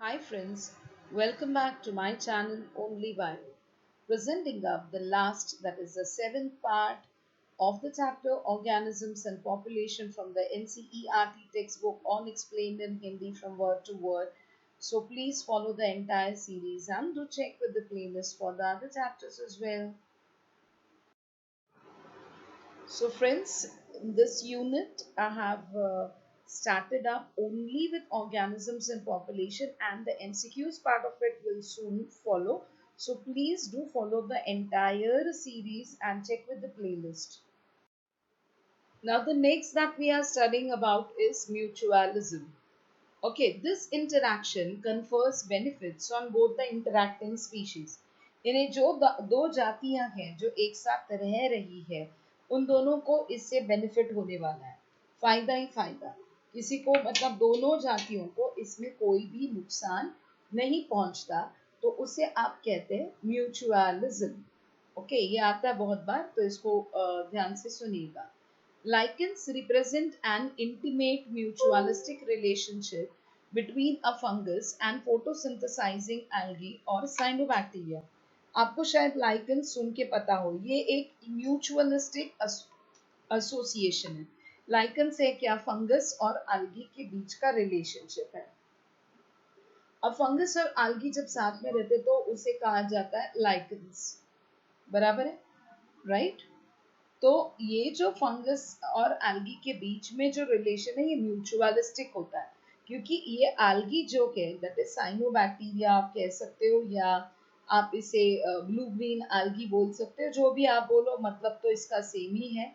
Hi friends, welcome back to my channel Only Bio. Presenting up the last, that is the seventh part of the chapter Organisms and Population from the NCERT textbook, all explained in Hindi from word to word. So please follow the entire series and do check with the playlist for the other chapters as well. So, friends, in this unit, I have started up only with organisms and population, and the MCQs part of it will soon follow. So, please do follow the entire series and check with the playlist. Now, the next that we are studying about is mutualism. Okay, this interaction confers benefits on both the interacting species. यानी जो दो जातियां हैं जो एक साथ रह रही है उन दोनों को इससे बेनिफिट होने वाला है, फायदा ही फायदा। किसी को मतलब दोनों जातियों को इसमें कोई भी नुकसान नहीं पहुंचता, तो उसे आप कहते हैं म्यूचुअलिज्म। ओके, ये आता है बहुत बार, तो इसको ध्यान से सुनिएगा। Lichens represent an intimate mutualistic relationship between a fungus and photosynthesizing algae or cyanobacteria. आपको शायद लाइकन सुन के पता हो, ये एक म्यूचुअलिस्टिक एसोसिएशन है। लाइकन से क्या, फंगस और algae के बीच का रिलेशनशिप है। अब फंगस और algae जब साथ में रहते तो उसे कहा जाता है लाइकन्स, बराबर है, राइट? तो ये जो फंगस और एल्गी के बीच में जो रिलेशन है ये म्यूचुअलिस्टिक होता है, क्योंकि ये एल्गी जो है दैट इज साइनोबैक्टीरिया आप कह सकते हो, या आप इसे ब्लू ग्रीन एल्गी बोल सकते हो, जो भी आप बोलो, मतलब तो इसका सेम ही है।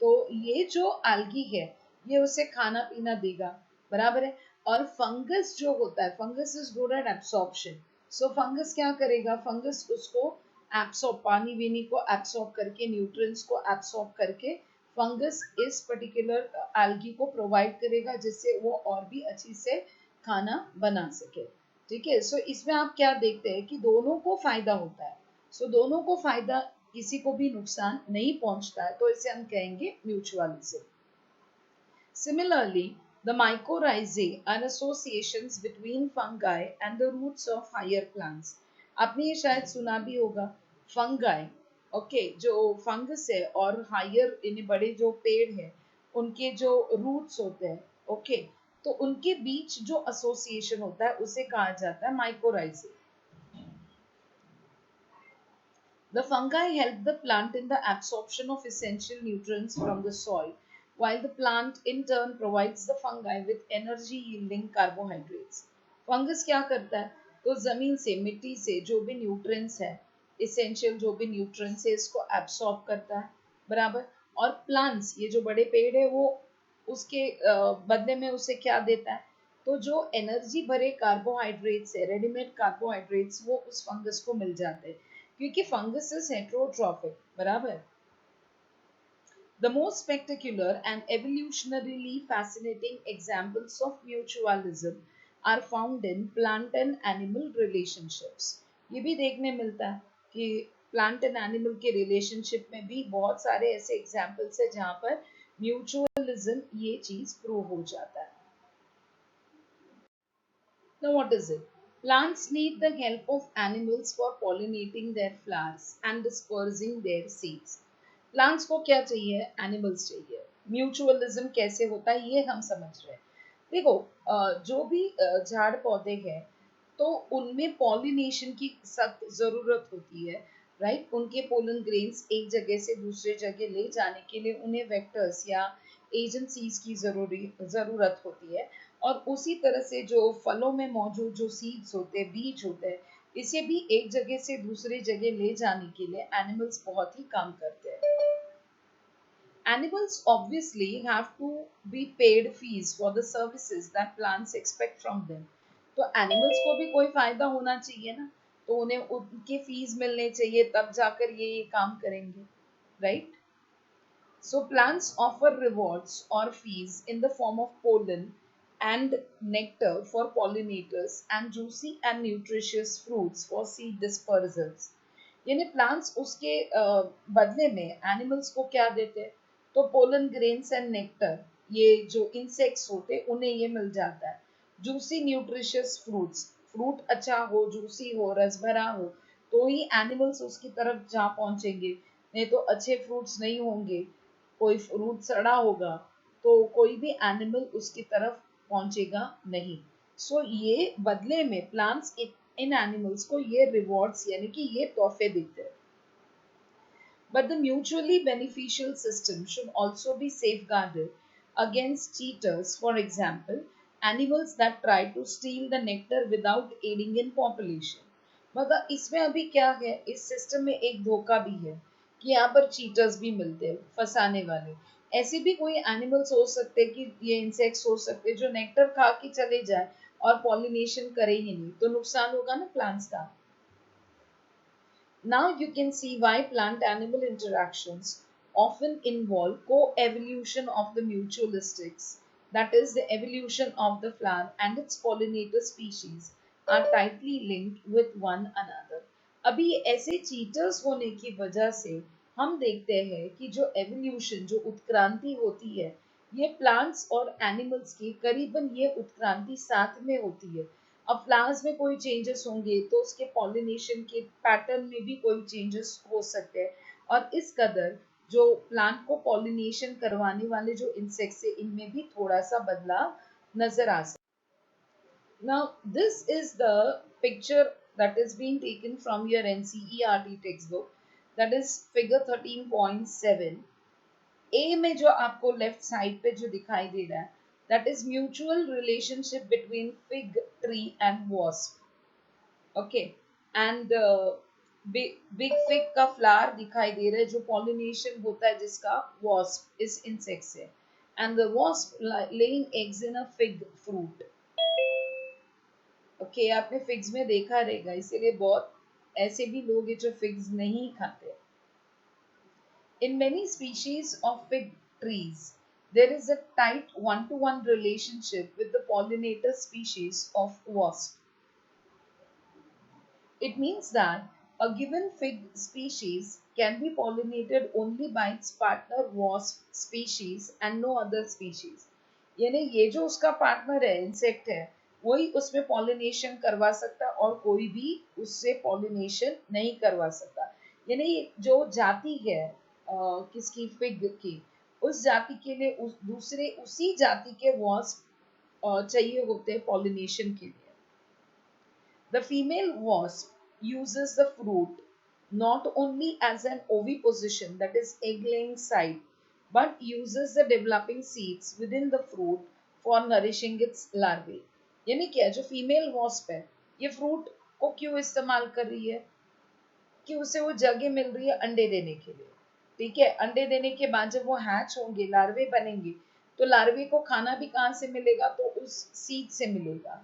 तो ये जो एल्गी है ये उसे खाना पीना देगा, बराबर है। और फंगस जो होता है, fungus is good at absorption. So fungus क्या करेगा, फंगस उसको एब्सॉर्ब, पानी वीनी को एब्सॉर्ब करके, न्यूट्रिएंट्स को एब्सॉर्ब करके फंगस इस पर्टिकुलर एल्गी को प्रोवाइड करेगा, जिससे वो और भी अच्छी से खाना बना सके। ठीक है, सो इसमें आप क्या देखते हैं कि दोनों को फायदा होता है। सो दोनों को फायदा, किसी को भी नुकसान नहीं पहुंचता है, तो इसे हम कहेंगे mutualism. Similarly, the mycorrhizae are associations between fungi and the roots of higher plants. आपने ये शायद सुना भी होगा, फंगाई, ओके, जो फंगस है और हायर इन बड़े जो पेड़ है उनके जो रूट्स होते हैं, ओके, तो उनके बीच जो एसोसिएशन होता है उसे कहा जाता है माइकोराइजे। The fungi help the plant in the absorption of essential nutrients from the soil, while the plant in turn provides the fungi with energy yielding carbohydrates. Fungus क्या करता है, तो जमीन से, मिट्टी से जो भी न्यूट्रिएंट्स है, इसेंशियल जो भी न्यूट्रिएंट्स है, इसको एब्सॉर्ब करता है, बराबर। और प्लांट्स, ये जो बड़े पेड़ है, वो उसके बदले में उसे क्या देता है, तो जो एनर्जी भरे कार्बोहाइड्रेट्स है, रेडीमेड कार्बोहाइड्रेट्स, वो उस फंगस को मिल जाते हैं, क्योंकि फंगस इज हेट्रोट्रॉफिक, बराबर। The most spectacular and evolutionarily fascinating examples of mutualism are found in plant and animal relationships. ये भी देखने मिलता है कि प्लांट एंड एनिमल के रिलेशनशिप में भी बहुत सारे ऐसे एग्जाम्पल्स है जहाँ पर म्यूचुअलिज्म ये चीज प्रूव हो जाता है। Now, what is it? Plants need the help of animals for pollinating their flowers and dispersing their seeds. Plants को क्या चाहिए, एनिमल्स चाहिए। म्यूचुअलिज्म कैसे होता है ये हम समझ रहे हैं। देखो, जो भी झाड़ पौधे हैं तो उनमें पॉलिनेशन की सख्त जरूरत होती है, राइट। उनके पोलन ग्रेन्स एक जगह से दूसरे जगह ले जाने के लिए उन्हें वेक्टर्स या एजेंसीज की जरूरत होती है। और उसी तरह से जो फलों में मौजूद जो सीड्स होते हैं, बीज होते हैं, इसे भी एक जगह से दूसरी जगह ले जाने के लिए एनिमल्स बहुत ही काम करते हैं। Animals obviously have to be paid fees for the services that plants expect from them. तो एनिमल्स को भी कोई फायदा होना चाहिए ना, तो उन्हें उनके फीस मिलने चाहिए, तब जाकर ये काम करेंगे, right. So plants offer rewards or fees in the form of pollen and nectar for pollinators and juicy and nutritious fruits for seed dispersals. यानी प्लांट्स उसके बदले में एनिमल्स को क्या देते हैं, तो पोलन ग्रेन्स एंड नेक्टर, ये जो इंसेक्ट्स होते हैं उन्हें ये मिल जाता है। जूसी न्यूट्रिशियस फ्रूट्स, फ्रूट अच्छा हो, जूसी हो, रस भरा हो, तो ही एनिमल्स उसकी तरफ जा पहुंचेंगे, नहीं तो अच्छे फ्रूट्स नहीं होंगे। कोई फ्रूट सड़ा होगा तो कोई भी एनिमल उसकी तरफ पहुंचेगा नहीं। सो ये बदले में प्लांट्स इन एनिमल्स को ये रिवॉर्ड्स यानी कि ये तोहफे देते हैं। But the mutually beneficial system should also be safeguarded against cheaters, for example, animals that try to steal the nectar without aiding in population. मतलब इसमें अभी क्या है, इस सिस्टम में एक धोखा भी है कि यहाँ पर चीटर्स भी मिलते हैं, फंसाने वाले। ऐसे भी कोई एनिमल्स हो सकते हैं कि ये इंसेक्ट्स हो सकते हैं जो नेक्टर खा के चले जाए और पॉलिनेशन करे ही नहीं, तो नुकसान होगा ना प्लांट्स का। Now you can see why plant-animal interactions often involve co-evolution of the mutualistics, that is, the evolution of the flower and its pollinator species are tightly linked with one another. अभी ऐसे cheaters होने की वजह से हम देखते हैं कि जो evolution, जो उत्क्रांति होती है, ये plants और animals की करीबन ये उत्क्रांति साथ में होती है। अब फ्लावर्स में कोई चेंजेस होंगे तो उसके पॉलिनेशन के पैटर्न में भी कोई चेंजेस हो सकते हैं, और इस कदर जो प्लांट को पॉलिनेशन करवाने वाले जो इंसेक्ट्स है इनमें भी थोड़ा सा बदलाव नजर आ सकता है। Now this is the picture that is being taken from your NCERT textbook, that is figure 13.7। ए में जो आपको लेफ्ट साइड पे जो दिखाई दे रहा है, that is mutual relationship between fig tree and wasp. Okay, and big fig का flower दिखाई दे रहा है जो पॉलिनेशन होता है जिसका वॉस्प इस इंसेक्ट से, and the wasp laying eggs in a fig fruit. Okay, आपने फिग्स में देखा रहेगा, इसीलिए बहुत ऐसे भी लोग हैं जो फिग्स नहीं खाते। In many species of fig trees, there is a tight one-to-one relationship with the pollinator species of wasp. It means that a given fig species can be pollinated only by its partner wasp species and no other species. यानी ये जो उसका partner है, insect है, वही उसमें pollination करवा सकता है और कोई भी उससे पॉलिनेशन नहीं करवा सकता। यानी जो जाति है किसकी, फिग की, उस जाति के लिए दूसरे उसी जाति के वॉस्प चाहिए होते हैं पॉलिनेशन के लिए। The female wasp uses the fruit not only as an oviposition, that is egg-laying site, but uses the developing seeds within the fruit for nourishing its larvae. यानी क्या, जो फीमेल वॉस्प है ये फ्रूट को क्यों इस्तेमाल कर रही है, कि उसे वो जगह मिल रही है अंडे देने के लिए। ठीक है, अंडे देने के बाद जब वो हैच होंगे, लार्वे बनेंगे, तो लार्वे को खाना भी कहाँ से मिलेगा, तो उस सीड से मिलेगा।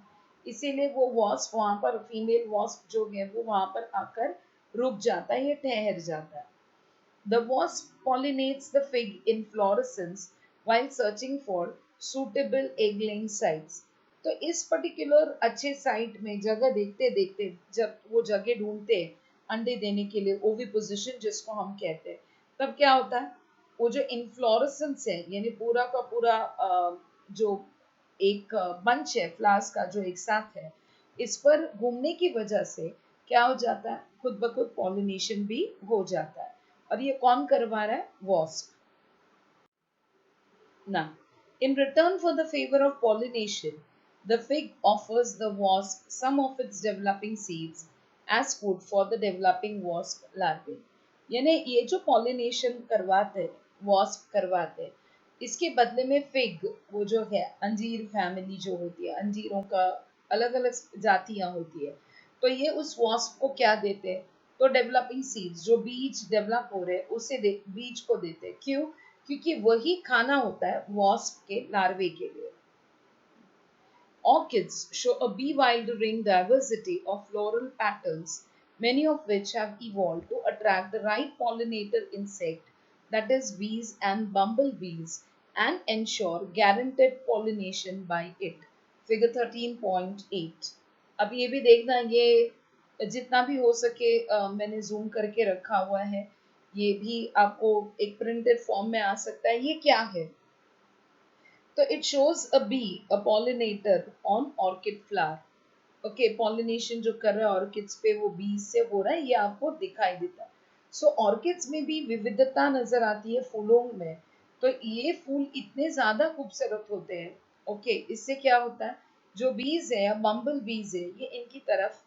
इसीलिए वो वॉस्प वहां पर, फीमेल वॉस्प जो है वो वहां पर आकर रुक जाता है, ये ठहर जाता है। The wasp pollinates the fig inflorescence while searching for suitable egg-laying sites. तो इस पर्टिकुलर अच्छे साइट में जगह देखते देखते जब वो जगह ढूंढते हैं अंडे देने के लिए, ओविपोजिशन जिसको हम कहते हैं, तब क्या होता है, वो जो इन्फ्लोरेसेंस है यानी पूरा का पूरा जो एक बंच है फ्लावर्स का जो एक साथ है, इस पर घूमने की वजह से क्या हो जाता है, खुद ब खुद पॉलिनेशन भी हो जाता है। और ये कौन करवा रहा है, wasp. Now, in return for the favor of pollination, the fig offers the wasp some of its developing seeds as food for the developing wasp larvae. यानी ये जो पॉलिनेशन करवाते, वॉस्प करवाते, इसके बदले में फिग, वो जो है अंजीर फैमिली जो होती है, अंजीरों का अलग अलग जातियां होती है, तो ये उस वॉस्प को क्या देते हैं, तो डेवलपिंग सीड्स, जो बीज डेवलप हो रहे हैं उसे बीज को देते हैं। क्यों, क्योंकि वही खाना होता है वॉस्प के लार्वे के लिए। Orchids show a bewildering diversity of floral patterns, many of which have evolved to attract the right pollinator insect, that is bees and bumblebees, and ensure guaranteed pollination by it. Figure 13.8। अब ये भी देखना, ये जितना भी हो सके मैंने जूम करके रखा हुआ है, ये भी आपको एक प्रिंटेड फॉर्म में आ सकता है। ये क्या है, तो it shows a bee, a pollinator on orchid flower. Okay, pollination जो कर रहा है ऑर्किड्स पे वो बीज से हो रहा है, ये आपको दिखाई देता है। सो ऑर्किड्स में भी विविधता नजर आती है फूलों में। तो ये फूल इतने ज्यादा खूबसूरत होते हैं। ओके, इससे क्या होता है, जो बीज है या बम्बल बीज है ये इनकी तरफ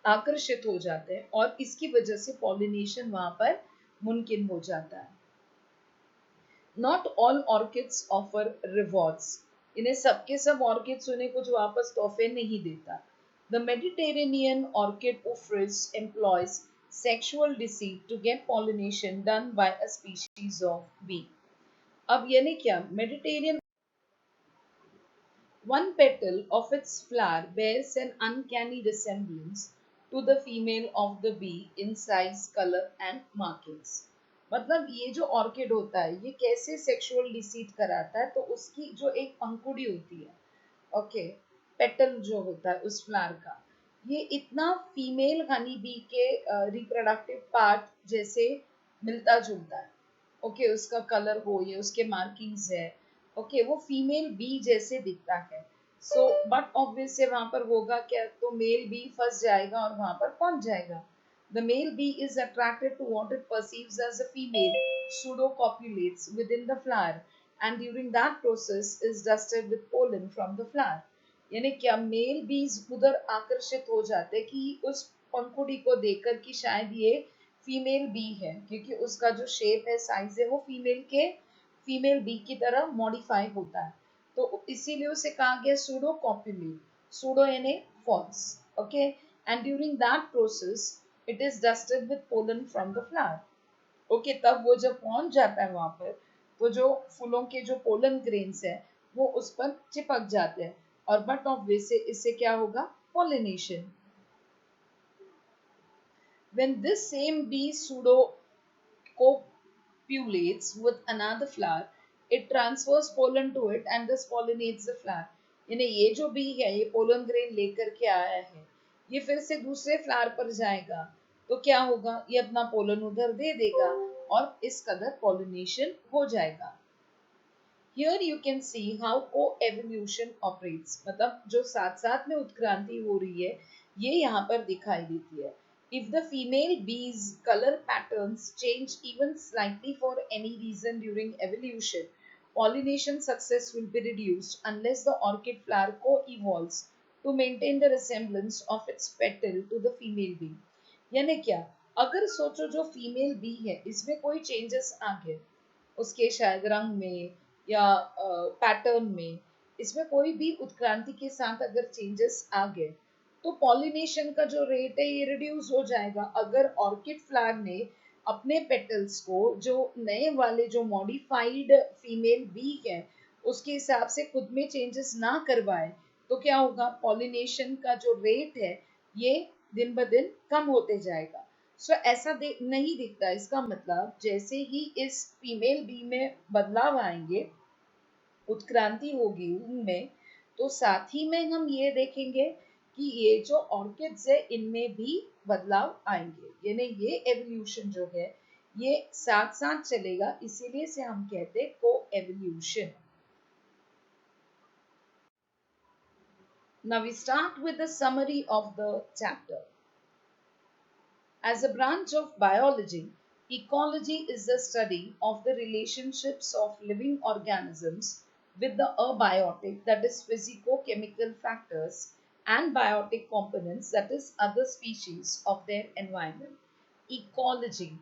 आकर्षित हो जाते हैं और इसकी वजह से पॉलिनेशन वहां पर मुमकिन हो जाता है। Not all orchids offer rewards, इन्हें सबके सब ऑर्किड्स उन्हें कुछ वापस तोहफे नहीं देता। The Mediterranean orchid offers employs sexual deceit to get pollination done by a species of bee। अब यानी क्या, Mediterranean, one petal of its flower bears an uncanny resemblance to the female of the bee in size, color and markings। मतलब ये जो orchid होता है ये कैसे सेक्सुअल डिसीट कराता है, तो उसकी जो एक पंखुड़ी होती है, ओके, पेटल जो होता है उस फ्लावर का, ये इतना फीमेल हनी बी के रिप्रोडक्टिव पार्ट जैसे मिलता जुलता है। ओके, उसका कलर हो ये उसके मार्किंग्स है, ओके, वो फीमेल बी जैसे दिखता है। सो बट ऑब्वियस से वहां पर होगा क्या, तो मेल बी फंस जाएगा और वहां पर पहुंच जाएगा। The male bee is attracted to what it perceives as a female, pseudo-copulates within the flower, and during that process is dusted with pollen from the flower। यानी क्या, मेल बीज उधर आकर्षित हो जाते कि उस पंखुड़ी को देखकर कि शायद ये फीमेल बी है, क्योंकि उसका जो शेप है, साइज है, वो फीमेल बी की तरह मॉडिफाई होता है। तो इसीलिए उसे कहा गया सूडो कॉपुलेट, सूडो यानी false. Okay, and during that process it is dusted with pollen from the flower. Okay, तब वो जब पहुंच जाता है वहां पर, तो जो फूलों के जो पोलन ग्रेन्स है वो उस पर चिपक जाते हैं, और बट ऑफ वे से इससे क्या होगा, pollination. When this same bee pseudo copulates with another flower, it transfers pollen to it and thus pollinates the flower। यानी ये जो बी है ये पोलन ग्रेन लेकर के आया है, ये फिर से दूसरे फ्लावर पर जाएगा, तो क्या होगा, ये अपना पोलन उधर दे देगा और इस कदर पॉलिनेशन हो जाएगा। Here you can see how co-evolution operates, मतलब जो साथ साथ में उत्क्रांति हो रही है ये यहाँ पर दिखाई देती है। If the female bee's color patterns change even slightly for any reason during evolution, pollination success will be reduced unless the orchid flower co-evolves to maintain the resemblance of its petal to the female bee। यानी क्या, अगर सोचो जो female B है इसमें कोई changes आ गए, उसके शायद रंग में या पैटर्न में, इसमें कोई भी उत्क्रांति के साथ अगर चेंजेस आ गए, तो पॉलिनेशन का जो रेट है ये रिड्यूस हो जाएगा। अगर ऑर्किड फ्लावर ने अपने पेटल्स को जो नए वाले जो मॉडिफाइड फीमेल बी है उसके हिसाब से खुद में चेंजेस ना करवाए, तो क्या होगा, पॉलिनेशन का जो रेट है ये दिन ब दिन कम होते जाएगा। सो ऐसा नहीं दिखता, इसका मतलब जैसे ही इस फीमेल बी में बदलाव आएंगे, उत्क्रांति होगी उनमें, तो साथ ही में हम ये देखेंगे कि ये जो ऑर्किड्स है इनमें भी बदलाव आएंगे, यानी ये एवोल्यूशन जो है ये साथ साथ चलेगा, इसीलिए से हम कहते हैं को evolution. Now we start with the summary of the chapter. As a branch of biology, ecology is the study of the relationships of living organisms with the abiotic, that is physico-chemical factors, and biotic components, that is other species of their environment। Ecology,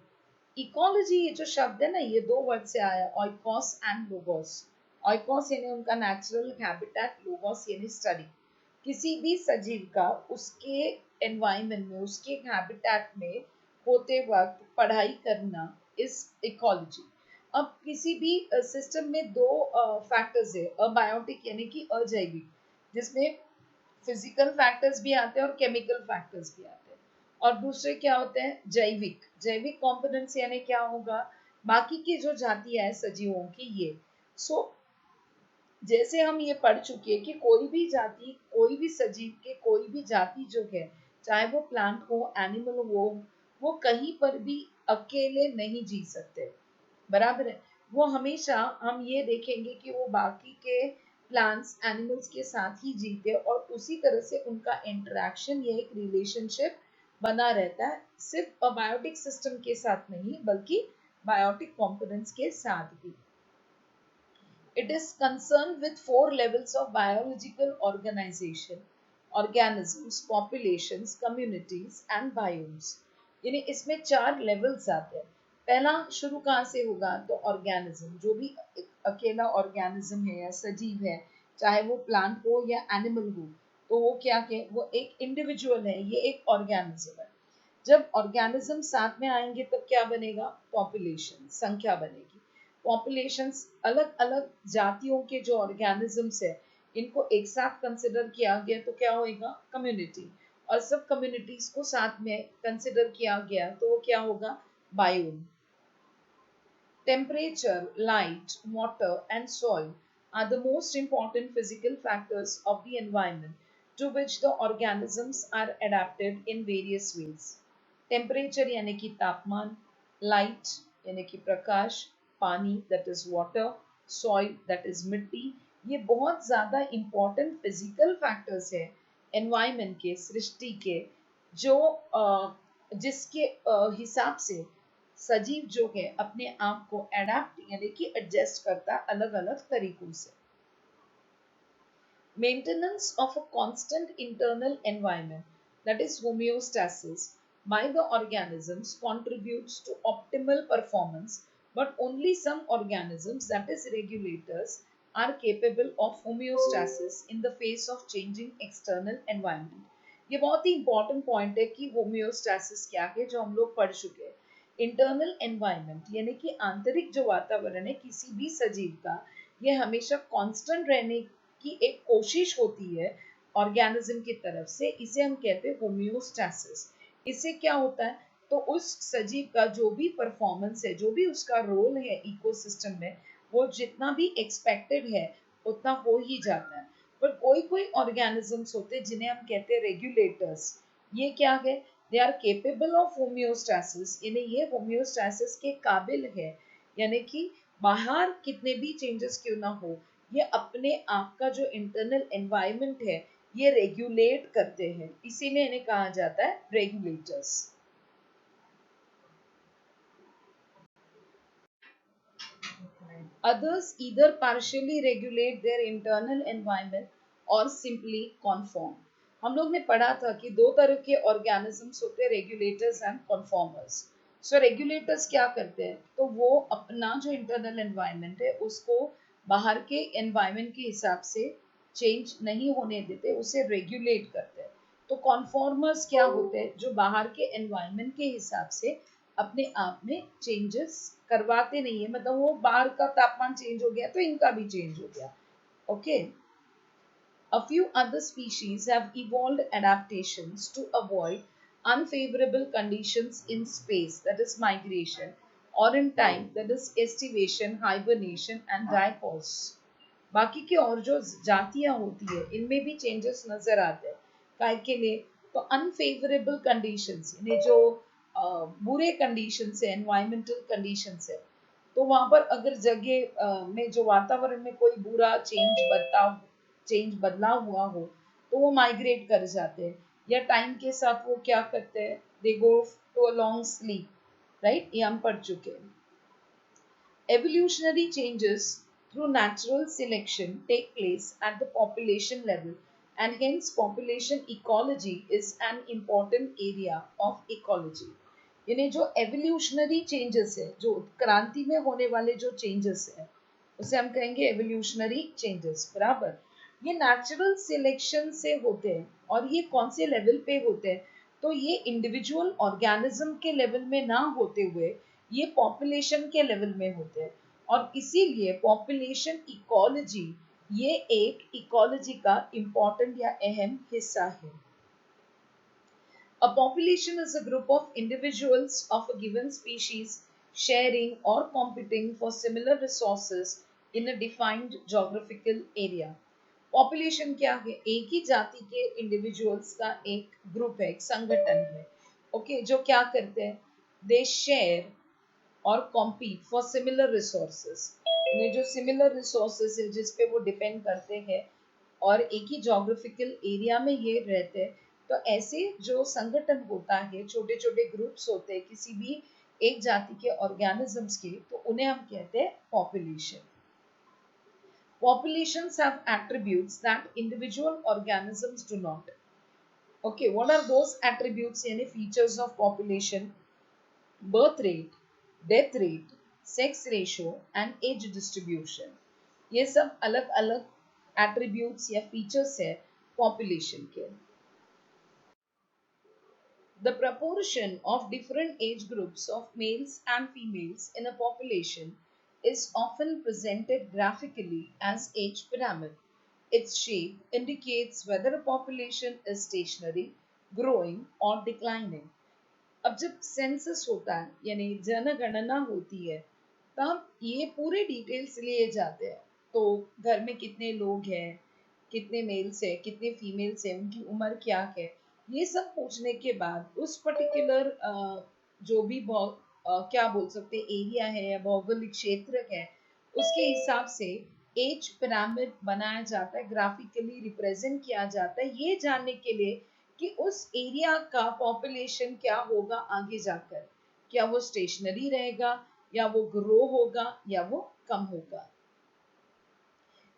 ecology ये जो शब्द है ना ये दो word से आया, ऑइकोस and logos. ऑइकोस यानी उनका नेचुरल हैबिटेट, लोगोस यानी स्टडी। किसी भी सजीव का उसके एनवायरनमेंट में उसके हैबिटेट में होते वक्त पढ़ाई करना इज इकोलॉजी। अब किसी भी सिस्टम में दो फैक्टर्स है, अबायोटिक यानी कि अजैविक, जिसमें फिजिकल फैक्टर्स भी आते हैं और केमिकल फैक्टर्स भी आते हैं, और दूसरे क्या होते हैं, जैविक। जैविक कंपोनेंट्स यानी क्या होगा, बाकी की जो जातियां है सजीवों की ये। सो जैसे हम ये पढ़ चुके हैं कि कोई भी जाति, कोई भी सजीव के कोई भी जाति जो है, चाहे वो प्लांट हो, एनिमल हो, वो कहीं पर भी अकेले नहीं जी सकते, बराबर है। वो हमेशा हम ये देखेंगे कि वो बाकी के प्लांट्स एनिमल्स के साथ ही जीते हैं और उसी तरह से उनका इंटरेक्शन या एक रिलेशनशिप बना रहता है, सिर्फ अबायोटिक सिस्टम के साथ नहीं बल्कि बायोटिक कंपोनेंट्स के साथ भी. It is concerned with four levels of biological organization: organisms, populations, communities and biomes. यानी इसमें चार लेवल्स आते हैं. पहला शुरू कहाँ से होगा, तो ऑर्गेनिज्म, जो भी अकेला ऑर्गेनिज्म है या सजीव है, चाहे वो प्लांट हो या एनिमल हो, तो वो क्या है, वो एक इंडिविजुअल है, ये एक ऑर्गेनिज्म है. जब ऑर्गेनिज्म साथ में आएंगे तब क्या बनेगा, पॉपुलेशन, संख्या बनेगी. पॉपुलेशंस, अलग अलग जातियों के जो ऑर्गेनिजम्स है इनको एक साथ कंसिडर किया गया तो क्या होगा, कम्युनिटी. और सब कम्युनिटीज को साथ में कंसिडर किया गया तो वो क्या होगा, biome. Temperature, light, water, and soil are the most important physical factors of the environment to which the organisms are adapted in various ways. Temperature यानी कि तापमान, light यानी कि प्रकाश, पानी that is water, soil that is मिट्टी, ये बहुत ज़्यादा important physical factors है environment के, सृष्टि के, जो जिसके हिसाब से सजीव जो है अपने आप को एडेप्ट यानी कि एडजस्ट करता है अलग अलग तरीकों से. Maintenance of a constant internal environment, that is homeostasis, by the organisms contributes to optimal performance, but only some organisms, that is regulators, are capable of homeostasis in the face of changing external environment. ये बहुत ही important point है कि homeostasis क्या है, जो हम लोग पढ़ चुके हैं. इंटरनल एनवायरनमेंट यानी कि आंतरिक जो वातावरण है किसी भी सजीव का, ये हमेशा कांस्टेंट रहने की एक कोशिश होती है ऑर्गेनिज्म की तरफ से, इसे हम कहते हैं होम्योस्टैसिस. इससे क्या होता है, तो उस सजीव का जो भी परफॉर्मेंस है, जो भी उसका रोल है इकोसिस्टम में, वो जितना भी एक्सपेक्टेड है उतना हो ही जाता है. पर कोई कोई ऑर्गेनिजम्स होते हैं जिन्हें हम कहते हैं रेगुलेटर्स. ये क्या है, they are capable of homeostasis, यानी ये होम्योस्टैसिस के काबिल है, यानी कि बाहर कितने भी चेंजेस क्यों ना हो, ये अपने आप का जो इंटरनल एनवायरनमेंट है ये रेगुलेट करते हैं, इसीलिए इन्हें कहा जाता है regulators. Others either partially regulate their internal environment or simply conform. हम लोग ने पढ़ा था कि दो तरह के ऑर्गेनिजम्स होते हैं, regulators and conformers. So regulators क्या करते हैं, तो वो अपना जो इंटरनल एनवायरनमेंट है उसको बाहर के एनवायरनमेंट के हिसाब से चेंज नहीं होने देते, उसे रेगुलेट करते हैं. तो कॉन्फॉर्मर्स क्या होते हैं, जो बाहर के एनवायरनमेंट के हिसाब से अपने आप में चेंजेस करवाते नहीं है, मतलब वो बाहर का तापमान चेंज हो गया तो इनका भी चेंज हो गया. Okay. A few other species have evolved adaptations to avoid unfavorable conditions in space, that is migration, or in time, that is estivation, hibernation and diapause. बाकी की और जो जातियां होती है इनमें भी चेंजेस नजर आते हैं. काय के लिए, तो अनफेवरेबल कंडीशंस यानी जो बुरे कंडीशंस है, एनवायरमेंटल कंडीशंस है, तो वहां पर अगर जगह में जो वातावरण में कोई बुरा चेंज बदलाव हुआ हो तो वो माइग्रेट कर जाते हैं, या टाइम के साथ वो क्या करते हैं, they go to a long sleep. Right, ये हम पढ़ चुके हैं. Evolutionary changes through natural selection take place at the population level, and hence population ecology is an important area of ecology. यानी जो एवोल्यूशनरी चेंजेस है, जो उत्क्रांति में होने वाले जो चेंजेस है उसे हम कहेंगे एवोल्यूशनरी चेंजेस. बराबर, ये नेचुरल सिलेक्शन से होते हैं. और ये कौन से लेवल पे होते हैं, तो ये इंडिविजुअल ऑर्गेनिज्म के लेवल में ना होते हुए ये पॉपुलेशन के लेवल में होते हैं. और इसीलिए पॉपुलेशन इकोलॉजी ये एक इकोलॉजी का इम्पोर्टेंट या अहम हिस्सा है. A population is a group of individuals of a given species sharing or competing for similar resources in a defined geographical area. Population क्या है, एक ही जाति के इंडिविजुअल्स का एक ग्रुप है, एक संगठन है. ओके, जो क्या करते हैं, दे शेयर और कॉम्पीट फॉर सिमिलर रिसोर्सेज। इन्हें जो सिमिलर रिसोर्सेज है जिस पे वो डिपेंड करते हैं और एक ही जोग्राफिकल एरिया में ये रहते हैं, तो ऐसे जो संगठन होता है, छोटे छोटे ग्रुप्स होते हैं किसी भी एक जाति के ऑर्गेनिजम्स के, तो उन्हें हम कहते हैं population. Populations have attributes that individual organisms do not. Okay, what are those attributes यानी features of population? Birth rate, death rate, sex ratio and age distribution. ये सब अलग अलग attributes या features है population के. The proportion of different age groups of males and females in a population is often presented graphically as age pyramid. Its shape indicates whether a population is stationary, growing or declining. अब जब census होता है यानी जनगणना होती है, तब ये पूरे डिटेल्स लिए जाते हैं। तो घर में कितने लोग हैं, कितने मेल्स हैं, कितने फीमेल्स हैं, उनकी उम्र क्या है, ये सब पूछने के बाद उस पर्टिकुलर जो भी क्या बोल सकते एरिया है या भौगोलिक क्षेत्र है, उसके हिसाब से एज पिरामिड बनाया जाता है, ग्राफिकली रिप्रेजेंट किया जाता है, ये जानने के लिए कि उस एरिया का पॉपुलेशन क्या होगा आगे जाकर, क्या वो स्टेशनरी रहेगा या वो ग्रो होगा या वो कम होगा।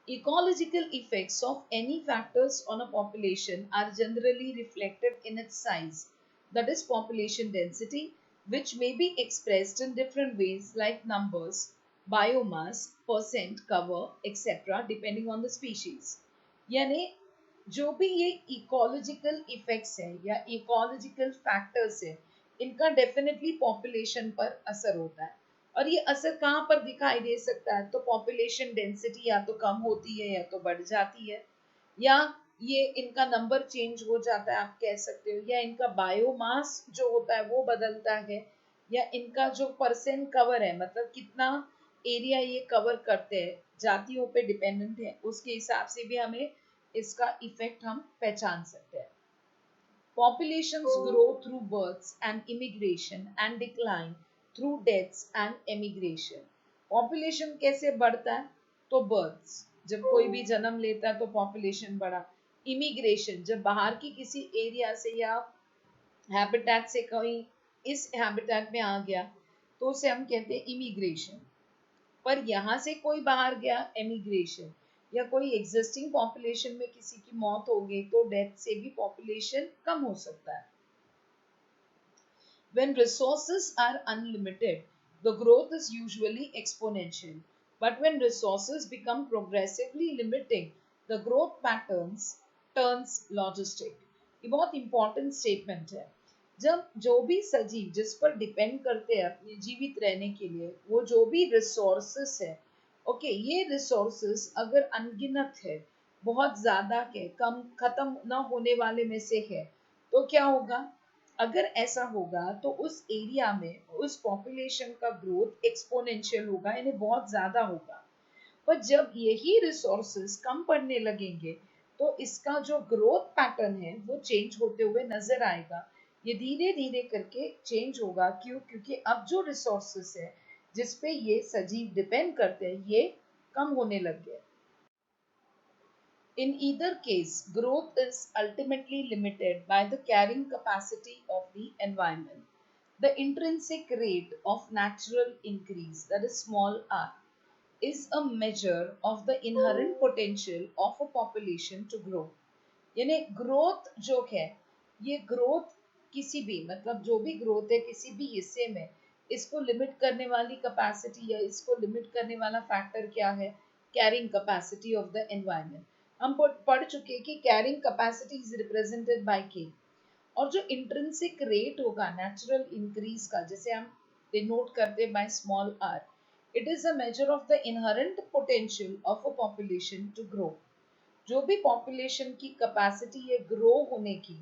Ecological effects of any factors on a population are generally reflected in its size, that is population density, which may be expressed in different ways like numbers, biomass, percent cover, etc. depending on the species. यानी जो भी ये ecological effects है या ecological factors है, इनका definitely population पर असर होता है। और ये असर कहाँ पर दिखाई दे सकता है? तो पॉपुलेशन डेंसिटी या तो कम होती है या तो बढ़ जाती है, या ये इनका नंबर चेंज हो जाता है आप कह सकते हो, या इनका बायोमास जो होता है वो बदलता है, या इनका जो परसेंट कवर है मतलब कितना एरिया ये कवर करते हैं, जातियों पे डिपेंडेंट है, उसके हिसाब से भी हमें इसका इफेक्ट हम पहचान सकते हैं। Populations grow through births and immigration and decline through deaths and emigration. Population कैसे बढ़ता है? तो births, जब कोई भी जन्म लेता है तो population बढ़ा। Immigration, जब बाहर की किसी एरिया से या हैबिटेट से कोई इस हैबिटेट में आ गया तो उसे हम कहते हैं इमिग्रेशन। पर यहाँ से कोई बाहर गया, एमिग्रेशन, या कोई एग्जिस्टिंग पॉपुलेशन में किसी की मौत हो गई तो डेथ से भी पॉपुलेशन कम हो सकता है। When resources are unlimited, the growth is usually exponential. But when resources become progressively limiting, the growth patterns turns logistic. ये बहुत इंपॉर्टेंट स्टेटमेंट है। जब जो भी सजीव जिस पर डिपेंड करते हैं अपने जीवित रहने के लिए, वो जो भी रिसोर्सेस है, ओके, ये रिसोर्सेस अगर अनगिनत है, बहुत ज्यादा है, कम खत्म न होने वाले में से है, तो क्या होगा? अगर ऐसा होगा तो उस एरिया में उस पॉपुलेशन का ग्रोथ एक्सपोनेंशियल होगा, यानी बहुत ज्यादा होगा। पर जब यही रिसोर्सेज कम पड़ने लगेंगे तो इसका जो ग्रोथ पैटर्न है वो चेंज होते हुए नजर आएगा। ये धीरे धीरे करके चेंज होगा। क्यों? क्योंकि अब जो रिसोर्सेस है जिस पे ये सजीव डिपेंड करते हैं ये कम होने लग गए। In either case, growth is ultimately limited by the carrying capacity of the environment. The intrinsic rate of natural increase, that is small r, is a measure of the inherent potential of a population to grow. यानी growth जो है, ये growth किसी भी मतलब जो भी growth है किसी भी हिस्से में, इसको लिमिट करने वाली कैपेसिटी या इसको लिमिट करने वाला फैक्टर क्या है? Carrying capacity of the environment. हम पढ़ चुके हैं कि carrying capacity is represented by K, और जो इंट्रिंसिक रेट होगा नेचुरल इंक्रीज का, जिसे हम डिनोट करते हैं by small R, it is a measure of the inherent potential of a population to grow. जो भी पॉपुलेशन की कैपेसिटी है ग्रो होने की,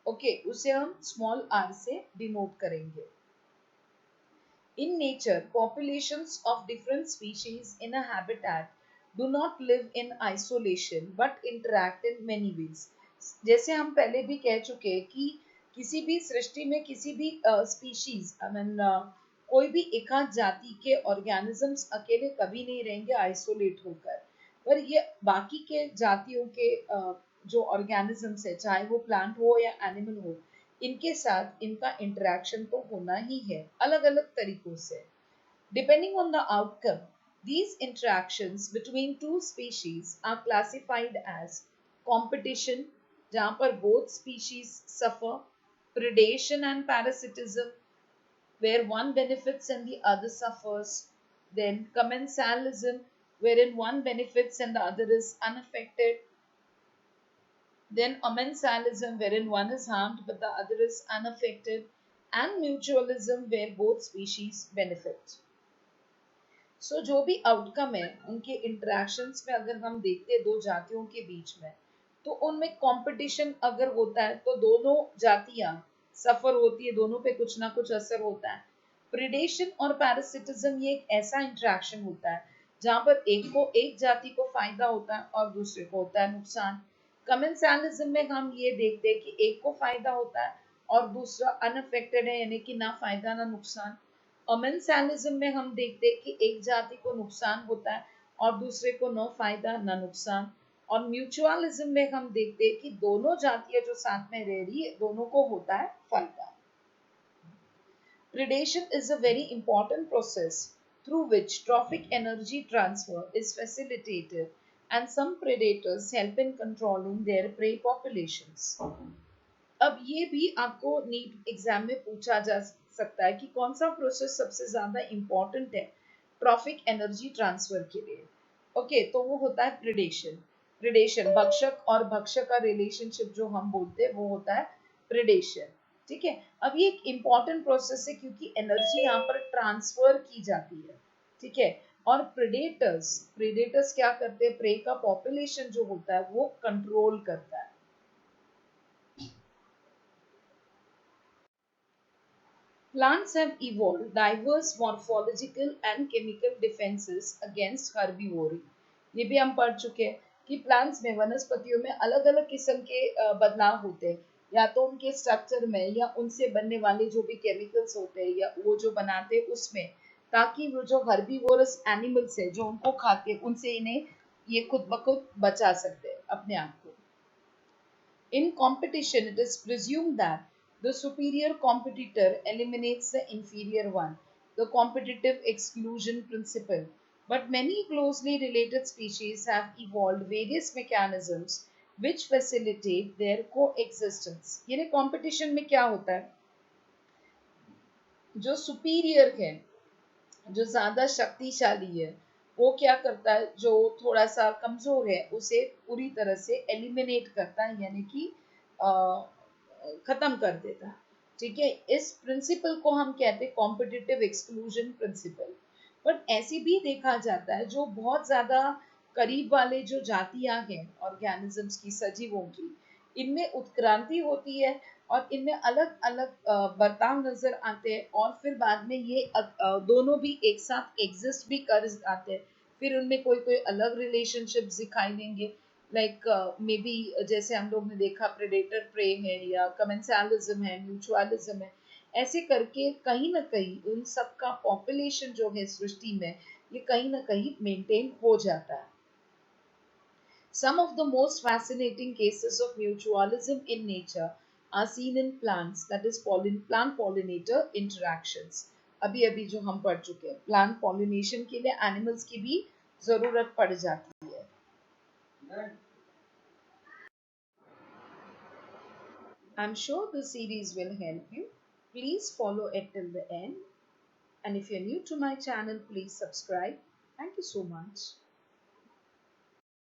ओके, उसे हम स्मॉल आर से डिनोट करेंगे। In nature, populations of different species in a habitat do not live in isolation but interact in many ways. जैसे हम पहले भी कह चुके हैं कि किसी भी सृष्टि में किसी भी स्पीशीज आई मीन कोई भी एकाध जाति के ऑर्गेनिजम्स अकेले कभी नहीं रहेंगे आइसोलेट होकर, पर ये बाकी के जातियों के जो ऑर्गेनिजम्स है, चाहे वो प्लांट हो या एनिमल हो, इनके साथ इनका इंटरेक्शन तो होना ही है अलग अलग तरीकों से. Depending on the outcome, these interactions between two species are classified as competition, जहाँ पर both species suffer, predation and parasitism, where one benefits and the other suffers, then commensalism, wherein one benefits and the other is unaffected, then amensalism, wherein one is harmed but the other is unaffected, and mutualism, where both species benefit. सो जो भी outcome है उनके interactions में अगर हम देखते हैं दो जातियों के बीच में, तो उनमें कंपटीशन अगर होता है तो दोनों जातियां सफर होती है, दोनों पे कुछ ना कुछ असर होता है. प्रिडेशन और पैरासिटिज्म ये एक ऐसा इंटरेक्शन होता है जहां पर एक जाति को फायदा होता है और दूसरे को होता है नुकसान. कमेंसालिज्म में हम ये देखते हैं कि एक को फायदा होता है और दूसरा अनअफेक्टेड है, यानी कि ना फायदा ना नुकसान. अमेंसालिज्म में हम देखते हैं कि एक जाति को नुकसान होता है और दूसरे को न फायदा न नुकसान. और म्यूचुअलिज्म में हम देखते हैं कि दोनों जातियां जो साथ में रह रही है दोनों को होता है फायदा. Predation is a very important process through which trophic energy transfer is facilitated, and some predators help in controlling their prey populations. अब ये भी आपको नीट एग्जाम में पूछा जा सकता है कि कौन सा प्रोसेस सबसे ज्यादा इम्पोर्टेंट है ट्रॉफिक एनर्जी ट्रांसफर के लिए. ओके, तो वो होता है प्रिडेशन. प्रिडेशन भक्षक और भक्षक का रिलेशनशिप जो हम बोलते हैं वो होता है प्रिडेशन. ठीक है, अब ये एक इम्पॉर्टेंट प्रोसेस है क्योंकि एनर्जी यहाँ पर ट्रांसफर की जाती है. ठीक है, और प्रेडेटर्स प्रेडेटर्स क्या करते हैं, प्रे का पॉपुलेशन जो होता है वो कंट्रोल करता है. Plants have evolved diverse morphological and chemical defenses against herbivory. ये भी हम पढ़ चुके हैं कि प्लांट्स में, वनस्पतियों में अलग अलग किस्म के बदलाव होते हैं, या तो उनके स्ट्रक्चर में या उनसे बनने वाले जो भी केमिकल्स होते हैं या वो जो बनाते हैं उसमें, ताकि वो जो हर्बीवोरस एनिमल्स है जो उनको खाते हैं उनसे इन्हें ये खुद ब खुद बचा सकते हैं अपने आप को. In competition, it is presumed that the superior competitor eliminates the inferior one, the competitive exclusion principle. But many closely related species have evolved various mechanisms which facilitate their coexistence. यानी competition में क्या होता है, जो superior है, जो ज्यादा शक्तिशाली है, वो क्या करता है, जो थोड़ा सा कमजोर है उसे पूरी तरह से एलिमिनेट करता है, यानी कि खत्म कर देता है. ठीक है, इस प्रिंसिपल को हम कहते हैं कॉम्पिटिटिव एक्सक्लूजन प्रिंसिपल. बट ऐसे भी देखा जाता है जो बहुत ज्यादा करीब वाले जो जातियां हैं ऑर्गेनिजम्स की, सजीवों की, इनमें उत्क्रांति होती है और इनमें अलग अलग बर्ताव नजर आते हैं और फिर बाद में ये दोनों भी एक साथ एग्जिस्ट भी कर आते हैं. फिर उनमें कोई कोई अलग रिलेशनशिप दिखाई देंगे, लाइक मे बी जैसे हम लोग ने देखा प्रेडेटर प्रे है या कमेंसालिज्म है, म्यूचुअलिज्म है. ऐसे करके कहीं ना कहीं उन सब का पॉपुलेशन जो है सृष्टि में ये कहीं ना कहीं मेंटेन हो जाता है. Some of the most fascinating cases of mutualism in nature are seen in plants, that is plant pollinator interactions. अभी अभी जो हम पढ़ चुके हैं, प्लांट पॉलिनेशन के लिए एनिमल्स की भी जरूरत पड़ जाती है. I'm sure the series will help you. Please follow it till the end. And if you're new to my channel, please subscribe. Thank you so much.